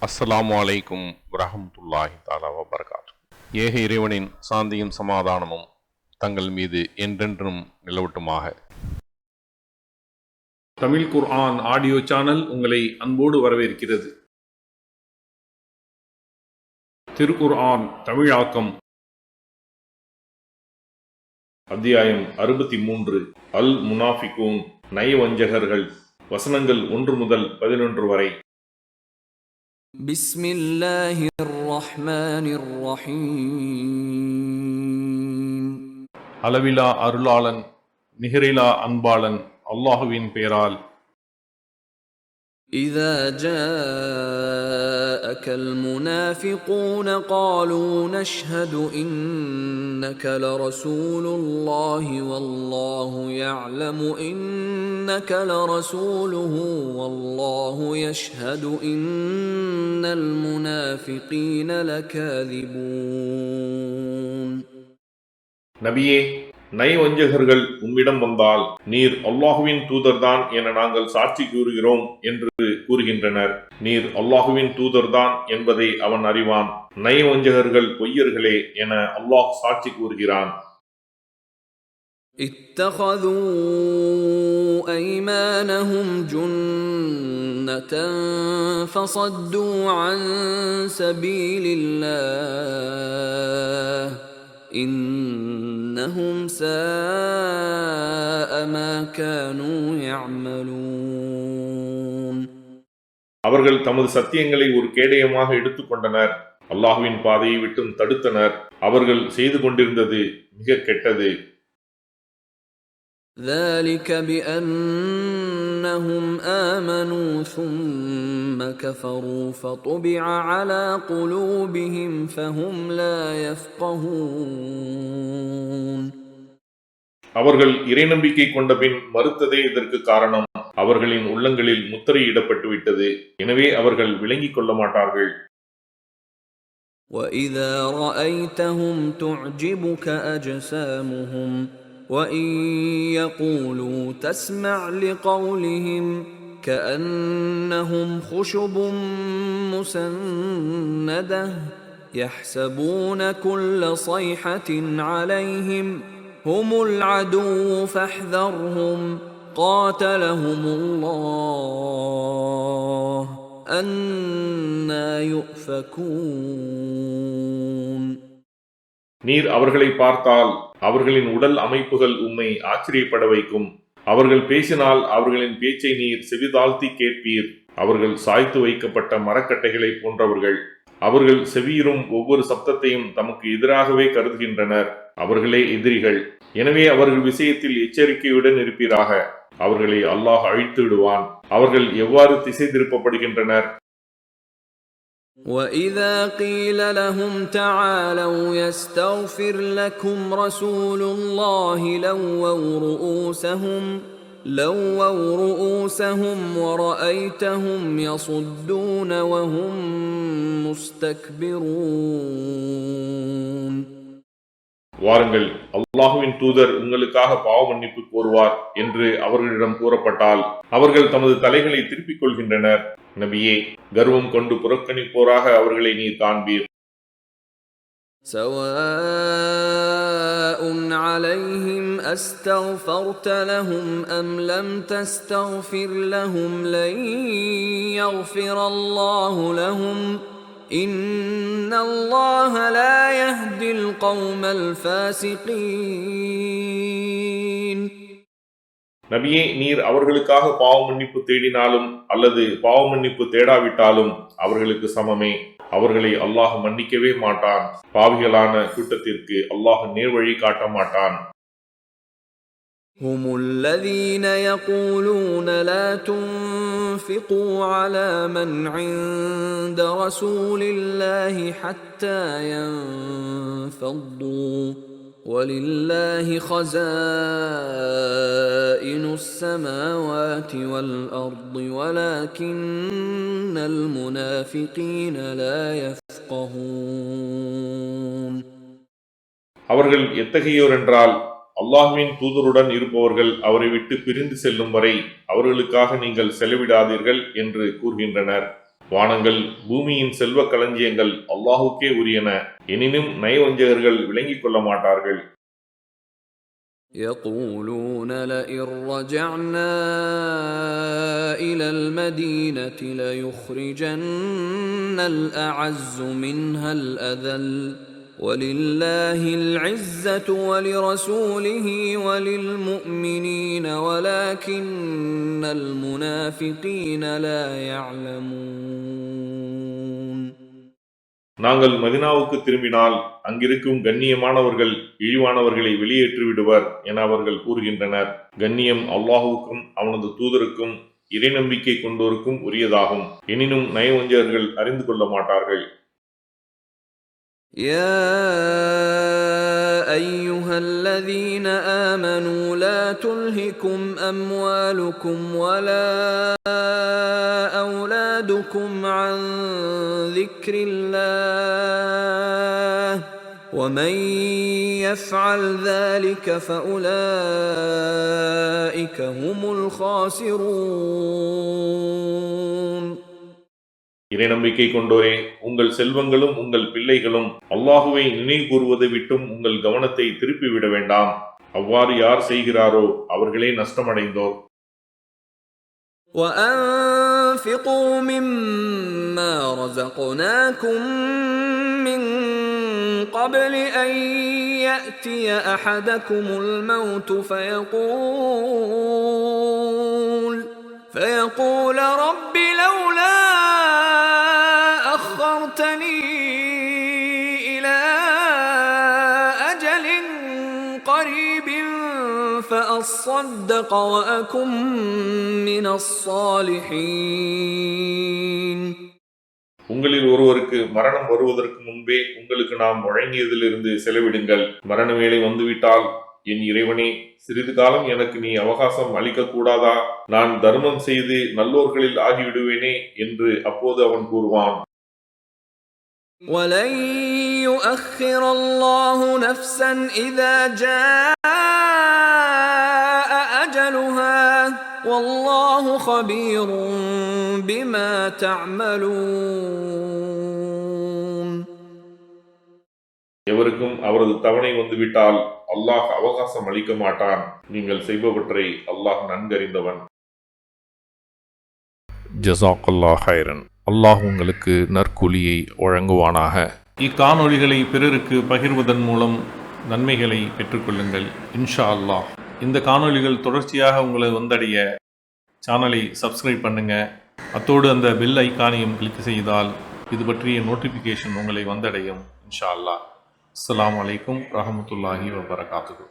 அஸ்ஸலாமு அலைக்கும் வரஹ்மத்துல்லாஹி தஆலா வபரகாத்துஹு. ஏக இறைவனின் சாந்தியும் சமாதானமும் தங்கள் மீது என்றென்றும் நிலவட்டுமாக. தமிழ் குர்ஆன் ஆடியோ சேனல் உங்களை அன்போடு வரவேற்கிறது. திருக்குர்ஆன் தமிழாக்கம் அத்தியாயம் 63 அல் முனாஃபிகூன் நயவஞ்சகர்கள், வசனங்கள் 1 முதல் 11 வரை. பிஸ்மில்லாஹிர் ரஹ்மானிர் ரஹீம். அளவிலா அருளாளன் நிகரிலா அன்பாளன் அல்லாஹுவின் பெயரால். إذا جاءك المنافقون قالوا نشهد إنك لرسول الله والله يعلم إنك لرسوله والله يشهد إن المنافقين لكاذبون. நபியே, நயவஞ்சகர்கள் உம்மிடம் வந்தால் நீர் அல்லாஹுவின் தூதர்தான் என நாங்கள் சாட்சி கூறுகிறோம் என்று கூறுகின்றனர். நீர் அல்லாஹுவின் தூதர்தான் என்பதை அவன் அறிவான். நயவஞ்சகர்கள் பொய்யர்களே என அல்லாஹ் சாட்சி கூறுகிறான். اتخذوا أيمانهم جنة فصدوا عن سبيل الله إنهم ساء ما كانوا يعملون. அவர்கள் தமது சத்தியங்களை ஒரு கேடயமாக எடுத்துக்கொண்டனர், அல்லாஹுவின் பாதையை விட்டும் தடுத்தனர். அவர்கள் செய்து கொண்டிருந்தது மிக கெட்டது. ذلك بأنهم آمنوا ثم كفروا فطبع على قلوبهم فهم لا يفقهون. அவர்கள் இறைநம்பிக்கை கொண்ட பின் மறுத்ததே இதற்கு காரணம். அவர்களின் உள்ளங்களில் முத்திரையிடப்பட்டு விட்டது, எனவே அவர்கள் விளங்கிக் கொள்ள மாட்டார்கள். وَإِذَا رَأَيْتَهُمْ تُعْجِبُكَ أَجْسَامُهُمْ وَإِنْ يَقُولُوا تَسْمَعْ لِقَوْلِهِمْ كَأَنَّهُمْ خُشُبٌ مُّسَنَّدَةٌ يَحْسَبُونَ كُلَّ صَيْحَةٍ عَلَيْهِمْ هُمُ الْعَدُوُّ فَاحْذَرْهُمْ قَاتَلَهُمُ اللَّهُ أَنَّى يُؤْفَكُونَ. நீர் அவர்களை பார்த்தால் அவர்களின் உடல் அமைப்புகள் உம்மை ஆச்சரியப்பட வைக்கும். அவர்கள் பேசினால் அவர்களின் பேச்சை நீர் செவிதாழ்த்தி கேட்பீர். அவர்கள் சாய்த்து வைக்கப்பட்ட மரக்கட்டைகளை போன்றவர்கள். அவர்கள் செவியுறும் ஒவ்வொரு சப்தத்தையும் தமக்கு எதிராகவே கருதுகின்றனர். அவர்களே எதிரிகள். எனவே அவர்கள் விஷயத்தில் எச்சரிக்கையுடன் இருப்பீராக. அவர்களை அல்லாஹ் அழித்து விடுவான். அவர்கள் எவ்வாறு திசை திருப்பப்படுகின்றனர். وَإِذَا قِيلَ لَهُمْ تَعَالَوْا يَسْتَغْفِرْ لَكُمْ رَسُولُ اللَّهِ لَوَّوْا رُؤُوسَهُمْ وَرَأَيْتَهُمْ يَصُدُّونَ وَهُمْ مُسْتَكْبِرُونَ. வாருங்கள், அல்லாஹுவின் தூதர் உங்களுக்காக பாவ மன்னிப்பு கோருவார் என்று அவர்களிடம் கூறப்பட்டால் அவர்கள் தமது தலைகளை திருப்பிக் கொள்கின்றனர். நபியே, கர்வம் கொண்டு புறக்கணிப்போராக அவர்களை நீர் காண்பீர். سواء عليهم أستغفرت لهم أم لم تستغفر لهم لن يغفر الله لهم إن الله لا يهدي القوم الفاسقين. நபியே, நீர் அவர்களுக்காக பாவ மன்னிப்பு தேடினாலும் அல்லது பாவ மன்னிப்பு தேடாவிட்டாலும் அவர்களுக்கு சமமே. அவர்களை அல்லாஹ் மன்னிக்கவே மாட்டான். பாவிகளான கூட்டத்திற்கு அல்லாஹ் நேர்வழி காட்ட மாட்டான். هم الذين يقولون لا تنفقوا على من عند رسول الله حتى ينفضوا ولله خزائن السماوات والأرض ولكن المنافقين لا يفقهون. அவர்கள் எத்தகையோர் என்றால், அல்லாஹ்வின் தூதருடன் இருப்பவர்கள் அவரை விட்டு பிரிந்து செல்லும் வரை அவர்களுக்காக நீங்கள் செலவிடாதீர்கள் என்று கூறுகின்றனர். வானங்கள் பூமியின் செல்வ களஞ்சியங்கள் அல்லாஹுக்கே உரியன. எனினும் நயவஞ்சகர்கள் விளங்கிக் கொள்ள மாட்டார்கள். يقولون لئن رجعنا إلى المدينة ليخرجن الأعز منها الأذل ولله العزة ولرسوله وللمؤمنين ولكن المنافقين لا يعلمون. நாங்கள் மதினாவுக்கு திரும்பினால் அங்கிருக்கும் கண்ணியமானவர்கள் இழிவானவர்களை வெளியேற்றி விடுவர் என அவர்கள் கூறுகின்றனர். கண்ணியம் அல்லாஹுவுக்கும் அவனது தூதருக்கும் இறை நம்பிக்கை கொண்டோருக்கும் உரியதாகும். எனினும் நயவஞ்சகர்கள் அறிந்து கொள்ள மாட்டார்கள். يا أيها الذين آمنوا لا تلهكم أموالكم ولا أولادكم عن ذكر الله ومن يفعل ذلك فأولئك هم الخاسرون. இறை நம்பிக்கை கொண்டோரே, உங்கள் செல்வங்களும் உங்கள் பிள்ளைகளும் அல்லாஹுவை நினைவு கூறுவதை விட்டும் உங்கள் கவனத்தை திருப்பிவிட வேண்டாம். அவ்வாறு யார் செய்கிறாரோ அவர்களே நஷ்டமடைந்தோர். وَأَنفِقُوا مِمَّا رَزَقْنَاكُم مِّن قَبْلِ أَن يَأْتِيَ أَحَدَكُمُ الْمَوْتُ فيقول رب لولا أخرتني إلى أجل قريب فأصدق وأكن من الصالحين. உங்களில் ஒருவருக்கு மரணம் வருவதற்கு முன்பே உங்களுக்கு நாம் வழங்கியதிலிருந்து செலவிடுங்கள். மரண வேளை வந்துவிட்டால், என் இறைவனே, சிறிது காலம் எனக்கு நீ அவகாசம் அளிக்க கூடாதா? நான் தர்மம் செய்து நல்லோர்களில் ஆகிவிடுவேனே என்று அப்போது அவன் கூறுவான். وَلَن يُؤَخِّرَ اللَّهُ نَفْسًا إِذَا جَاءَ أَجَلُهَا وَاللَّهُ خَبِيرٌ بِمَا تَعْمَلُونَ. எவருக்கும் அவரது தவணை வந்துவிட்டால் அல்லாஹ் அவகாசம் அளிக்க மாட்டான். நீங்கள் செய்பவற்றை அல்லாஹ் நன்கறிந்தவன். ஜஸாக்கல்லாஹ் ஹைரன். அல்லாஹ் உங்களுக்கு நற்கூலியை வழங்குவானாக. இக்காணொளிகளை பிறருக்கு பகிர்வதன் மூலம் நன்மைகளை பெற்றுக்கொள்ளுங்கள் இன்ஷா அல்லாஹ். இந்த காணொளிகள் தொடர்ச்சியாக உங்களை வந்தடைய சேனலை சப்ஸ்கிரைப் பண்ணுங்க. அத்தோடு அந்த பெல் ஐக்கானையும் கிளிக் செய்தால் இது பற்றிய நோட்டிஃபிகேஷன் உங்களை வந்தடையும் இன்ஷா அல்லாஹ். அஸ்ஸலாமு அலைக்கும் ரஹமத்துல்லாஹி வபரகாத்துஹு.